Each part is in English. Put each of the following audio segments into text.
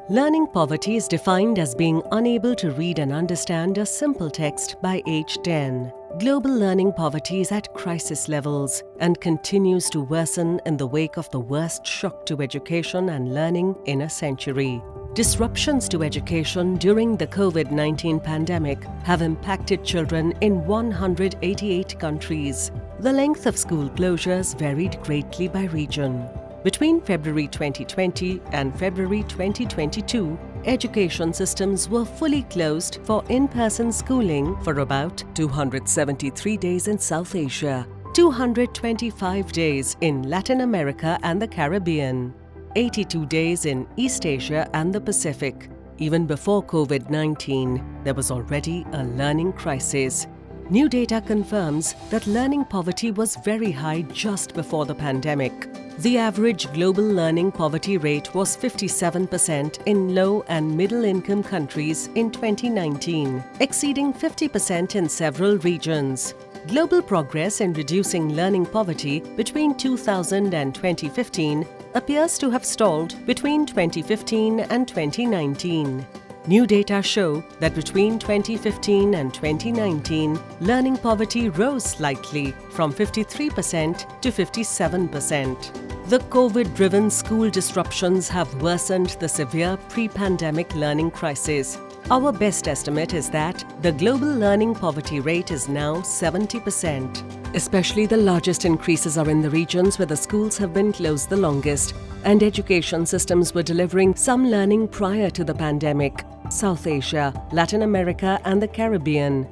Learning poverty is defined as being unable to read and understand a simple text by age 10. Global learning poverty is at crisis levels and continues to worsen in the wake of the worst shock to education and learning in a century. Disruptions to education during the COVID-19 pandemic have impacted children in 188 countries. The length of school closures varied greatly by region. Between February 2020 and February 2022, education systems were fully closed for in-person schooling for about 273 days in South Asia, 225 days in Latin America and the Caribbean, 82 days in East Asia and the Pacific. Even before COVID-19, there was already a learning crisis. New data confirms that learning poverty was very high just before the pandemic. The average global learning poverty rate was 57% in low and middle-income countries in 2019, exceeding 50% in several regions. Global progress in reducing learning poverty between 2000 and 2015 appears to have stalled between 2015 and 2019. New data show that between 2015 and 2019, learning poverty rose slightly from 53% to 57%. The COVID-driven school disruptions have worsened the severe pre-pandemic learning crisis. Our best estimate is that the global learning poverty rate is now 70%. Especially the largest increases are in the regions where the schools have been closed the longest and education systems were delivering some learning prior to the pandemic: South Asia, Latin America and the Caribbean.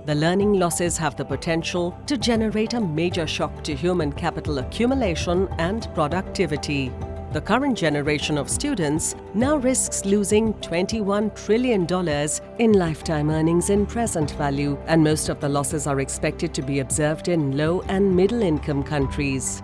The learning losses have the potential to generate a major shock to human capital accumulation and productivity. The current generation of students now risks losing $21 trillion in lifetime earnings in present value, and most of the losses are expected to be observed in low and middle-income countries.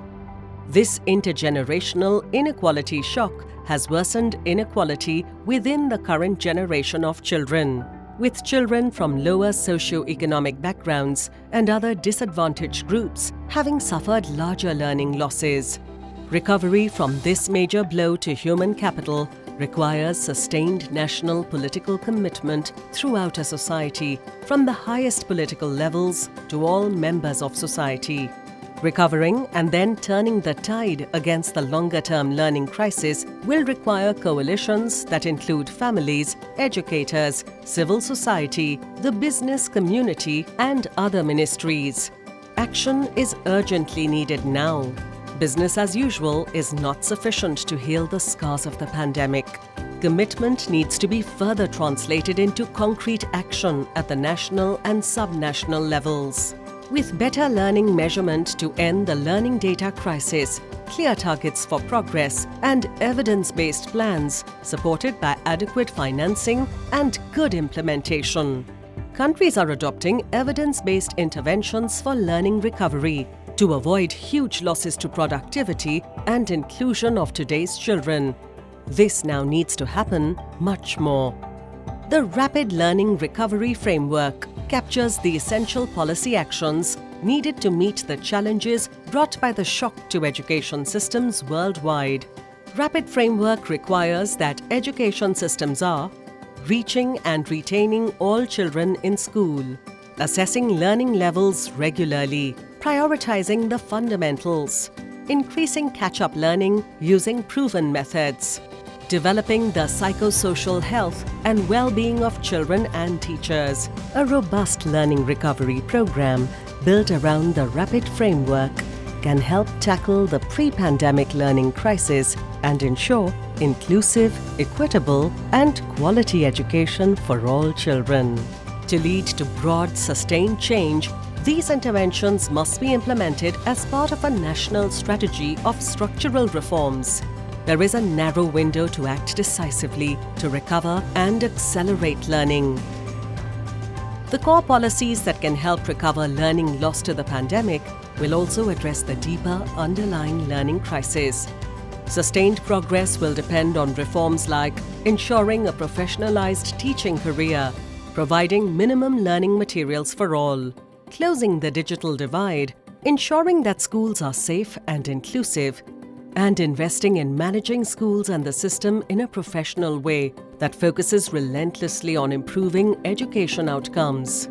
This intergenerational inequality shock has worsened inequality within the current generation of children, with children from lower socio-economic backgrounds and other disadvantaged groups having suffered larger learning losses. Recovery from this major blow to human capital requires sustained national political commitment throughout a society, from the highest political levels to all members of society. Recovering and then turning the tide against the longer-term learning crisis will require coalitions that include families, educators, civil society, the business community, and other ministries. Action is urgently needed now. Business as usual is not sufficient to heal the scars of the pandemic. Commitment needs to be further translated into concrete action at the national and sub-national levels. With better learning measurement to end the learning data crisis, clear targets for progress, and evidence-based plans supported by adequate financing and good implementation, countries are adopting evidence-based interventions for learning recovery to avoid huge losses to productivity and inclusion of today's children. This now needs to happen much more. The Rapid Learning Recovery Framework captures the essential policy actions needed to meet the challenges brought by the shock to education systems worldwide. Rapid Framework requires that education systems are reaching and retaining all children in school, assessing learning levels regularly, prioritizing the fundamentals, increasing catch-up learning using proven methods, developing the psychosocial health and well-being of children and teachers. A robust learning recovery program built around the Rapid Framework can help tackle the pre-pandemic learning crisis and ensure inclusive, equitable, and quality education for all children. To lead to broad, sustained change, these interventions must be implemented as part of a national strategy of structural reforms. There is a narrow window to act decisively to recover and accelerate learning. The core policies that can help recover learning lost to the pandemic will also address the deeper underlying learning crisis. Sustained progress will depend on reforms like ensuring a professionalized teaching career, providing minimum learning materials for all, closing the digital divide, ensuring that schools are safe and inclusive, and investing in managing schools and the system in a professional way that focuses relentlessly on improving education outcomes.